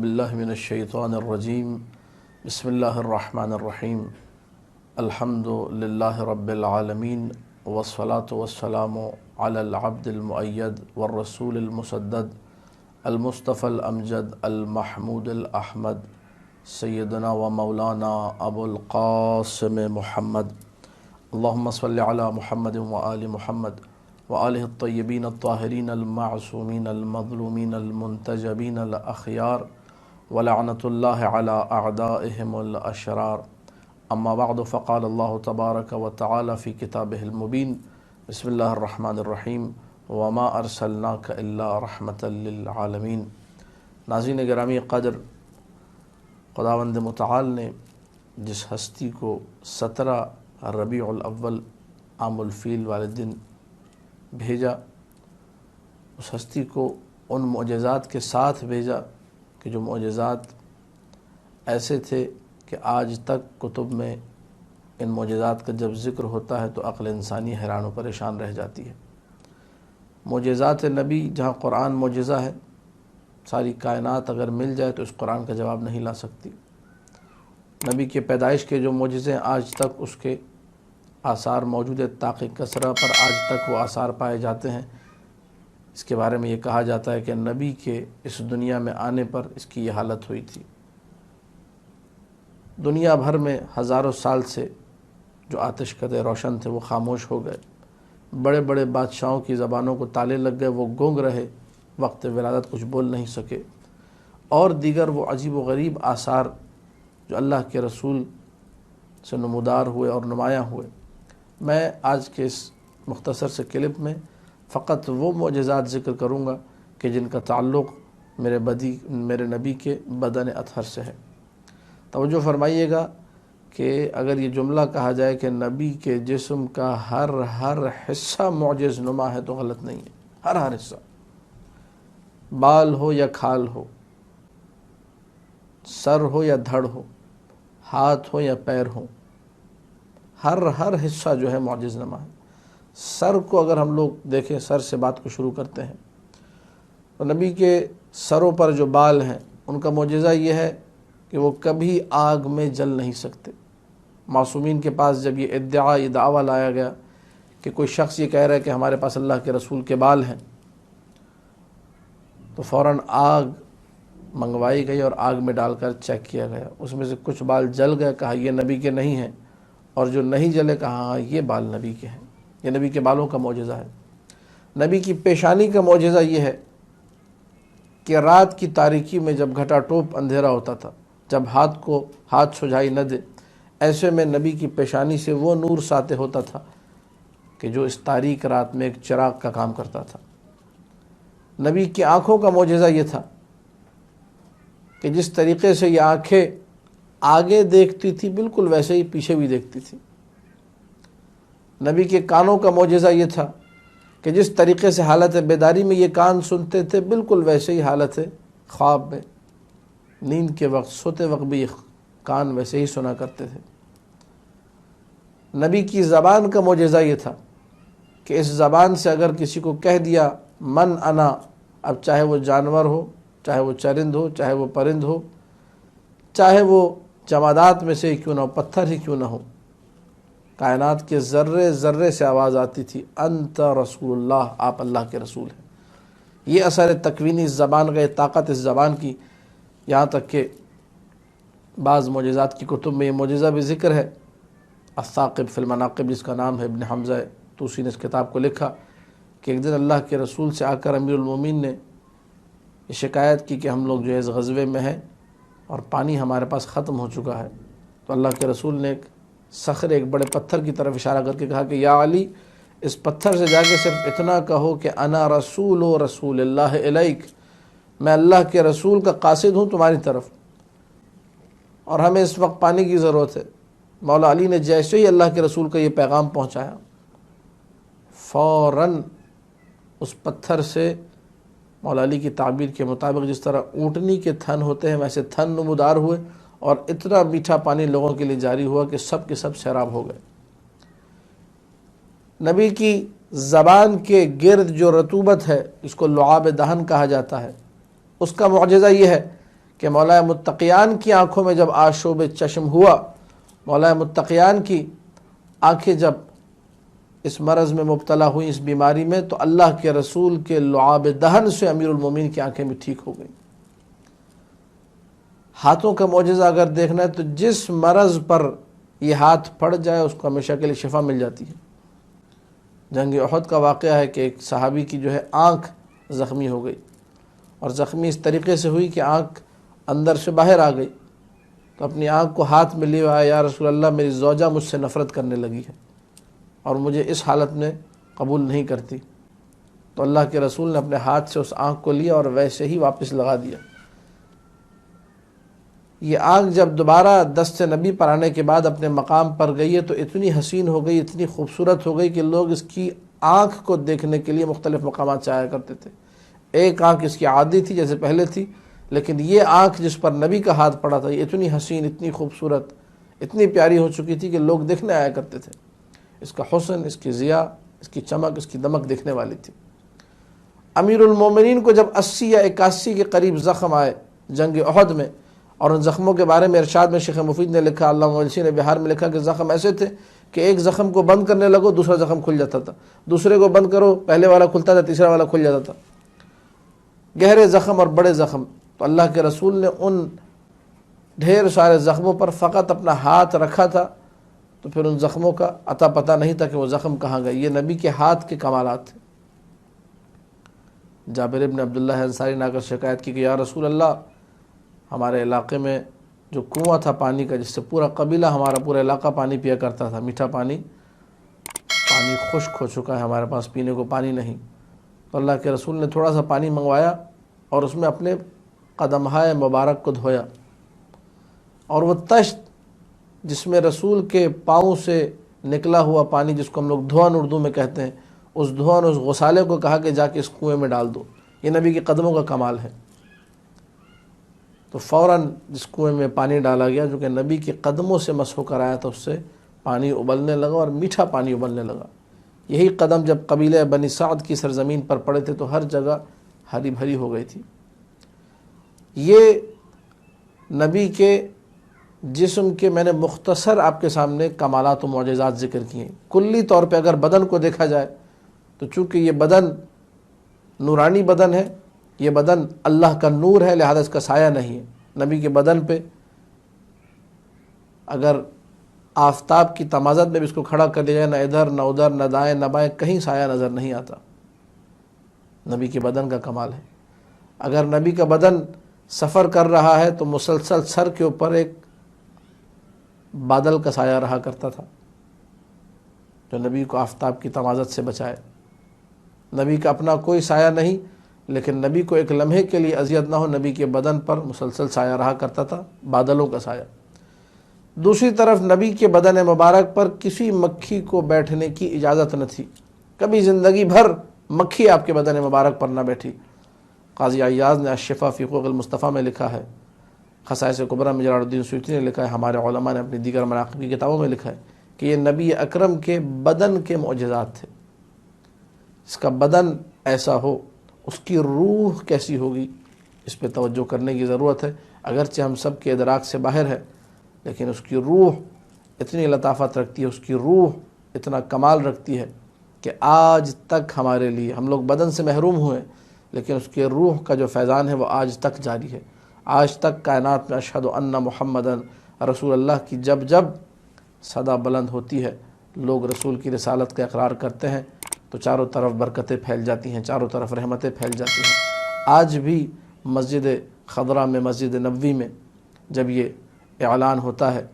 باللہ من الشیطان الرجیم بسم اللہ الرحمن الرحیم الحمد للہ رب العالمین والصلاة والسلام علی العبد المؤید والرسول المسدد المصطفى الامجد المحمود الاحمد سیدنا و مولانا ابو القاسم محمد اللہم صلی علی محمد و آل محمد وآلہ الطیبین الطاہرین المعصومین المظلومین المنتجبین الاخیار ولعنۃ اللہ علی اعدائہم الاشرار اما بعد فقال اللہ تبارک و تعالی فی کتابہ المبین بسم اللہ الرحمن الرحیم وما ارسلناک الا رحمۃ للعالمین۔ ناظرین گرامی قدر، خداوند متعال نے جس ہستی کو 17 ربیع الاول عام الفیل والے دن بھیجا، اس ہستی کو ان معجزات کے ساتھ بھیجا کہ جو معجزات ایسے تھے کہ آج تک کتب میں ان معجزات کا جب ذکر ہوتا ہے تو عقل انسانی حیران و پریشان رہ جاتی ہے۔ معجزات نبی، جہاں قرآن معجزہ ہے، ساری کائنات اگر مل جائے تو اس قرآن کا جواب نہیں لا سکتی۔ نبی کے پیدائش کے جو معجزے ہیں آج تک اس کے آثار موجود ہے، طاق کسرا پر آج تک وہ آثار پائے جاتے ہیں۔ اس کے بارے میں یہ کہا جاتا ہے کہ نبی کے اس دنیا میں آنے پر اس کی یہ حالت ہوئی تھی۔ دنیا بھر میں ہزاروں سال سے جو آتش کدے روشن تھے وہ خاموش ہو گئے، بڑے بڑے بادشاہوں کی زبانوں کو تالے لگ گئے، وہ گونگ رہے، وقت ولادت کچھ بول نہیں سکے، اور دیگر وہ عجیب و غریب آثار جو اللہ کے رسول سے نمودار ہوئے اور نمایاں ہوئے۔ میں آج کے اس مختصر سے کلپ میں فقط وہ معجزات ذکر کروں گا کہ جن کا تعلق میرے نبی کے بدن اطہر سے ہے۔ توجہ فرمائیے گا کہ اگر یہ جملہ کہا جائے کہ نبی کے جسم کا ہر حصہ معجز نما ہے تو غلط نہیں ہے۔ ہر حصہ، بال ہو یا کھال ہو، سر ہو یا دھڑ ہو، ہاتھ ہو یا پیر ہو، ہر حصہ جو ہے معجز نما ہے۔ سر کو اگر ہم لوگ دیکھیں، سر سے بات کو شروع کرتے ہیں، تو نبی کے سروں پر جو بال ہیں ان کا معجزہ یہ ہے کہ وہ کبھی آگ میں جل نہیں سکتے۔ معصومین کے پاس جب یہ دعویٰ لایا گیا کہ کوئی شخص یہ کہہ رہا ہے کہ ہمارے پاس اللہ کے رسول کے بال ہیں، تو فوراً آگ منگوائی گئی اور آگ میں ڈال کر چیک کیا گیا۔ اس میں سے کچھ بال جل گئے، کہا یہ نبی کے نہیں ہیں، اور جو نہیں جلے کہا ہاں یہ بال نبی کے ہیں۔ یہ نبی کے بالوں کا معجزہ ہے۔ نبی کی پیشانی کا معجزہ یہ ہے کہ رات کی تاریکی میں جب گھٹا ٹوپ اندھیرا ہوتا تھا، جب ہاتھ سجھائی نہ دے، ایسے میں نبی کی پیشانی سے وہ نور ساطع ہوتا تھا کہ جو اس تاریک رات میں ایک چراغ کا کام کرتا تھا۔ نبی کی آنکھوں کا معجزہ یہ تھا کہ جس طریقے سے یہ آنکھیں آگے دیکھتی تھی بالکل ویسے ہی پیچھے بھی دیکھتی تھی۔ نبی کے کانوں کا معجزہ یہ تھا کہ جس طریقے سے حالت بیداری میں یہ کان سنتے تھے بالکل ویسے ہی حالت خواب میں، نیند کے وقت، سوتے وقت بھی کان ویسے ہی سنا کرتے تھے۔ نبی کی زبان کا معجزہ یہ تھا کہ اس زبان سے اگر کسی کو کہہ دیا من انا، اب چاہے وہ جانور ہو، چاہے وہ چرند ہو، چاہے وہ پرند ہو، چاہے وہ جمادات میں سے کیوں نہ ہو، پتھر ہی کیوں نہ ہو، کائنات کے ذرے ذرے سے آواز آتی تھی انت رسول اللہ، آپ اللہ کے رسول ہیں۔ یہ اثر تکوینی اس زبان کا، یہ طاقت اس زبان کی، یہاں تک کہ بعض معجزات کی کتب میں یہ معجزہ بھی ذکر ہے۔ الثاقب فی المناقب، جس کا نام ہے ابن حمزہ طوسی نے اس کتاب کو لکھا، کہ ایک دن اللہ کے رسول سے آ کر امیر المومنین نے یہ شکایت کی کہ ہم لوگ جو ہے اس غزوے میں ہیں اور پانی ہمارے پاس ختم ہو چکا ہے۔ تو اللہ کے رسول نے ایک صخرے، ایک بڑے پتھر کی طرف اشارہ کر کے کہا کہ یا علی، اس پتھر سے جا کے صرف اتنا کہو کہ انا رسول و رسول اللہ الیک، میں اللہ کے رسول کا قاصد ہوں تمہاری طرف، اور ہمیں اس وقت پانی کی ضرورت ہے۔ مولا علی نے جیسے ہی اللہ کے رسول کا یہ پیغام پہنچایا، فوراً اس پتھر سے مولا علی کی تعبیر کے مطابق جس طرح اونٹنی کے تھن ہوتے ہیں ویسے تھن نمودار ہوئے، اور اتنا میٹھا پانی لوگوں کے لیے جاری ہوا کہ سب کے سب سیراب ہو گئے۔ نبی کی زبان کے گرد جو رطوبت ہے، اس کو لعاب دہن کہا جاتا ہے، اس کا معجزہ یہ ہے کہ مولا متقیان کی آنکھوں میں جب آشوب چشم ہوا، مولا متقیان کی آنکھیں جب اس مرض میں مبتلا ہوئی، اس بیماری میں، تو اللہ کے رسول کے لعاب دہن سے امیر المومنین کی آنکھیں بھی ٹھیک ہو گئیں۔ ہاتھوں کا معجزہ اگر دیکھنا ہے تو جس مرض پر یہ ہاتھ پڑ جائے اس کو ہمیشہ کے لیے شفا مل جاتی ہے۔ جنگ احد کا واقعہ ہے کہ ایک صحابی کی جو ہے آنکھ زخمی ہو گئی، اور زخمی اس طریقے سے ہوئی کہ آنکھ اندر سے باہر آ گئی، تو اپنی آنکھ کو ہاتھ میں لیے آیا، یا رسول اللہ میری زوجہ مجھ سے نفرت کرنے لگی ہے اور مجھے اس حالت میں قبول نہیں کرتی۔ تو اللہ کے رسول نے اپنے ہاتھ سے اس آنکھ کو لیا اور ویسے ہی واپس لگا دیا۔ یہ آنکھ جب دوبارہ دست نبی پر آنے کے بعد اپنے مقام پر گئی ہے تو اتنی حسین ہو گئی، اتنی خوبصورت ہو گئی کہ لوگ اس کی آنکھ کو دیکھنے کے لیے مختلف مقامات سے آیا کرتے تھے۔ ایک آنکھ اس کی عادی تھی جیسے پہلے تھی، لیکن یہ آنکھ جس پر نبی کا ہاتھ پڑا تھا یہ اتنی حسین، اتنی خوبصورت، اتنی پیاری ہو چکی تھی کہ لوگ دیکھنے آیا کرتے تھے۔ اس کا حسن، اس کی ضیاء، اس کی چمک، اس کی دمک دیکھنے والی تھی۔ امیر المومنین کو جب 80 یا 81 کے قریب زخم آئے جنگ احد میں، اور ان زخموں کے بارے میں ارشاد میں شیخ مفید نے لکھا، علامہ مجلسی نے بہار میں لکھا کہ زخم ایسے تھے کہ ایک زخم کو بند کرنے لگو دوسرا زخم کھل جاتا تھا، دوسرے کو بند کرو پہلے والا کھلتا تھا، تیسرا والا کھل جاتا تھا۔ گہرے زخم اور بڑے زخم۔ تو اللہ کے رسول نے ان ڈھیر سارے زخموں پر فقط اپنا ہاتھ رکھا تھا، تو پھر ان زخموں کا عطا پتہ نہیں تھا کہ وہ زخم کہاں گئے۔ یہ نبی کے ہاتھ کے کمالات تھے۔ جابر ابن عبداللہ انصاری نے آ کر شکایت کی کہ یا رسول اللہ، ہمارے علاقے میں جو کنواں تھا پانی کا، جس سے پورا قبیلہ، ہمارا پورا علاقہ پانی پیا کرتا تھا، میٹھا پانی خشک ہو چکا ہے، ہمارے پاس پینے کو پانی نہیں۔ تو اللہ کے رسول نے تھوڑا سا پانی منگوایا اور اس میں اپنے قدمہائے مبارک کو دھویا، اور وہ تشت جس میں رسول کے پاؤں سے نکلا ہوا پانی، جس کو ہم لوگ دھوان اردو میں کہتے ہیں، اس دھوان، اس غسالے کو کہا کہ جا کے اس کنویں میں ڈال دو۔ یہ نبی کے قدموں کا کمال ہے۔ تو فوراً جس کنویں میں پانی ڈالا گیا جو کہ نبی کے قدموں سے مس ہو کر آیا تھا، اس سے پانی ابلنے لگا اور میٹھا پانی ابلنے لگا۔ یہی قدم جب قبیلہ بنی سعد کی سرزمین پر پڑے تھے تو ہر جگہ ہری بھری ہو گئی تھی۔ یہ نبی کے جسم کے میں نے مختصر آپ کے سامنے کمالات و معجزات ذکر کیے۔ کلی طور پہ اگر بدن کو دیکھا جائے تو چونکہ یہ بدن نورانی بدن ہے، یہ بدن اللہ کا نور ہے، لہذا اس کا سایہ نہیں ہے۔ نبی کے بدن پہ اگر آفتاب کی تمازت میں بھی اس کو کھڑا کر دیا جائے، نہ ادھر نہ ادھر، نہ دائیں نہ بائیں، کہیں سایہ نظر نہیں آتا۔ نبی کے بدن کا کمال ہے۔ اگر نبی کا بدن سفر کر رہا ہے تو مسلسل سر کے اوپر ایک بادل کا سایہ رہا کرتا تھا جو نبی کو آفتاب کی تمازت سے بچائے۔ نبی کا اپنا کوئی سایہ نہیں، لیکن نبی کو ایک لمحے کے لیے اذیت نہ ہو، نبی کے بدن پر مسلسل سایہ رہا کرتا تھا، بادلوں کا سایہ۔ دوسری طرف نبی کے بدن مبارک پر کسی مکھی کو بیٹھنے کی اجازت نہ تھی، کبھی زندگی بھر مکھی آپ کے بدن مبارک پر نہ بیٹھی۔ قاضی عیاض نے الشفا فی حقوق المصطفیٰ میں لکھا ہے، خصائص کبریٰ میں جلال الدین سیوطی نے لکھا ہے، ہمارے علماء نے اپنی دیگر مناقب کی کتابوں میں لکھا ہے کہ یہ نبی اکرم کے بدن کے معجزات تھے۔ اس کا بدن ایسا ہو، اس کی روح کیسی ہوگی، اس پہ توجہ کرنے کی ضرورت ہے۔ اگرچہ ہم سب کے ادراک سے باہر ہے، لیکن اس کی روح اتنی لطافت رکھتی ہے، اس کی روح اتنا کمال رکھتی ہے کہ آج تک ہمارے لیے، ہم لوگ بدن سے محروم ہوئے لیکن اس کے روح کا جو فیضان ہے وہ آج تک جاری ہے۔ آج تک کائنات میں اشہد ان محمدن رسول اللہ کی جب جب صدا بلند ہوتی ہے، لوگ رسول کی رسالت کا اقرار کرتے ہیں تو چاروں طرف برکتیں پھیل جاتی ہیں، چاروں طرف رحمتیں پھیل جاتی ہیں۔ آج بھی مسجد خضرا میں، مسجد نبوی میں جب یہ اعلان ہوتا ہے،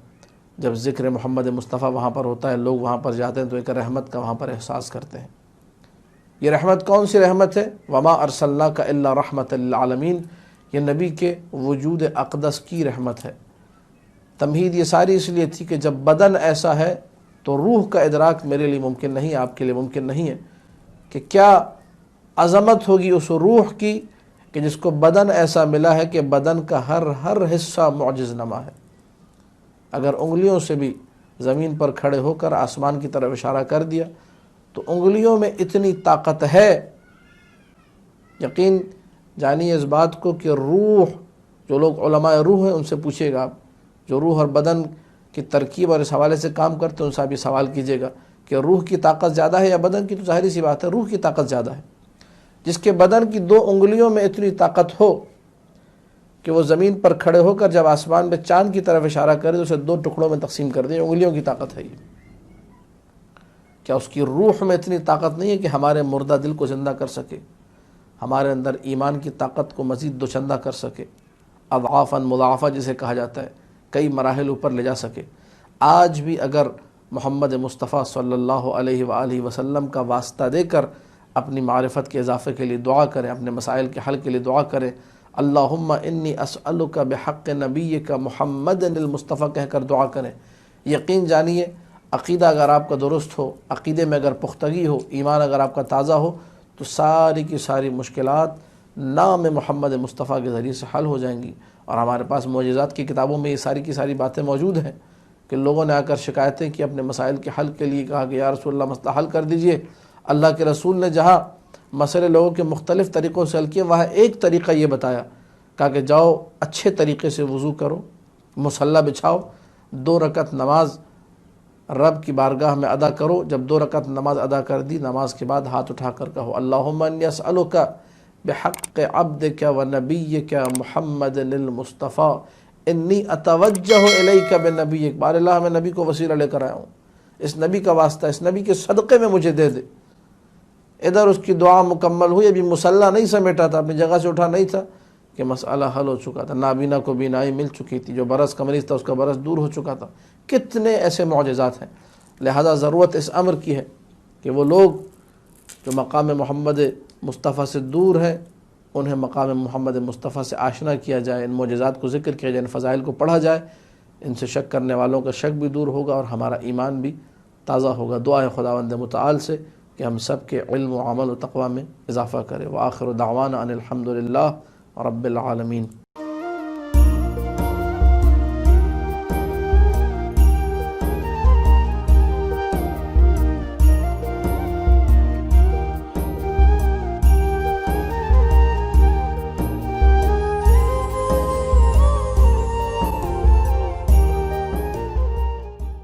جب ذکر محمد مصطفیٰ وہاں پر ہوتا ہے، لوگ وہاں پر جاتے ہیں تو ایک رحمت کا وہاں پر احساس کرتے ہیں۔ یہ رحمت کون سی رحمت ہے؟ وما ارسلناک الا رحمۃ للعالمین، یہ نبی کے وجود اقدس کی رحمت ہے۔ تمہید یہ ساری اس لیے تھی کہ جب بدن ایسا ہے تو روح کا ادراک میرے لیے ممکن نہیں، آپ کے لیے ممکن نہیں ہے کہ کیا عظمت ہوگی اس روح کی کہ جس کو بدن ایسا ملا ہے کہ بدن کا ہر حصہ معجز نما ہے۔ اگر انگلیوں سے بھی زمین پر کھڑے ہو کر آسمان کی طرف اشارہ کر دیا تو انگلیوں میں اتنی طاقت ہے، یقین جانیے اس بات کو کہ روح جو لوگ علماء روح ہیں ان سے پوچھیے گا آپ، جو روح اور بدن کی ترکیب اور اس حوالے سے کام کرتے ہیں ان سے آپ یہ سوال کیجیے گا کہ روح کی طاقت زیادہ ہے یا بدن کی؟ تو ظاہری سی بات ہے روح کی طاقت زیادہ ہے۔ جس کے بدن کی 2 انگلیوں میں اتنی طاقت ہو کہ وہ زمین پر کھڑے ہو کر جب آسمان میں چاند کی طرف اشارہ کرے تو اسے 2 ٹکڑوں میں تقسیم کر دے، انگلیوں کی طاقت ہے یہ۔ کیا اس کی روح میں اتنی طاقت نہیں ہے کہ ہمارے مردہ دل کو زندہ کر سکے، ہمارے اندر ایمان کی طاقت کو مزید دوچندہ کر سکے، اضعافاً مضاعفہ جسے کہا جاتا ہے، کئی مراحل اوپر لے جا سکے؟ آج بھی اگر محمد مصطفیٰ صلی اللہ علیہ وآلہ وسلم کا واسطہ دے کر اپنی معرفت کے اضافے کے لیے دعا کریں، اپنے مسائل کے حل کے لیے دعا کریں، اللہم انی اسألک بحق نبیک محمد المصطفیٰ کہہ کر دعا کریں، یقین جانیے عقیدہ اگر آپ کا درست ہو، عقیدے میں اگر پختگی ہو، ایمان اگر آپ کا تازہ ہو، تو ساری کی ساری مشکلات نام محمد مصطفیٰ کے ذریعے سے حل ہو جائیں گی۔ اور ہمارے پاس معجزات کی کتابوں میں یہ ساری کی ساری باتیں موجود ہیں کہ لوگوں نے آ کر شکایتیں کی، اپنے مسائل کے حل کے لیے کہا کہ یا رسول اللہ مسئلہ حل کر دیجئے۔ اللہ کے رسول نے جہاں مسئلے لوگوں کے مختلف طریقوں سے حل کیے، وہاں ایک طریقہ یہ بتایا، کہا کہ جاؤ اچھے طریقے سے وضو کرو، مصلی بچھاؤ، 2 رکعت نماز رب کی بارگاہ میں ادا کرو۔ جب 2 رکعت نماز ادا کر دی، نماز کے بعد ہاتھ اٹھا کر کہو اللہم انی اسألک بحق عبدک و نبیک محمد المصطفیٰ انی اتوجہ الیک بنبیک، بار اللہ میں نبی کو وسیلہ لے کر آیا ہوں، اس نبی کا واسطہ اس نبی کے صدقے میں مجھے دے دے۔ ادھر اس کی دعا مکمل ہوئی، ابھی مصلی نہیں سمیٹا تھا، اپنی جگہ سے اٹھا نہیں تھا کہ مسئلہ حل ہو چکا تھا، نابینا کو بینائی مل چکی تھی، جو برس کا مریض تھا اس کا برس دور ہو چکا تھا۔ کتنے ایسے معجزات ہیں۔ لہذا ضرورت اس امر کی ہے کہ وہ لوگ جو مقام محمد مصطفیٰ سے دور ہیں انہیں مقام محمد مصطفیٰ سے آشنا کیا جائے، ان معجزات کو ذکر کیا جائے، ان فضائل کو پڑھا جائے، ان سے شک کرنے والوں کا شک بھی دور ہوگا اور ہمارا ایمان بھی تازہ ہوگا۔ دعا ہے خداوند متعال سے کہ ہم سب کے علم و عمل و تقوی میں اضافہ کرے۔ وآخر دعوانا ان الحمد للہ رب العالمین۔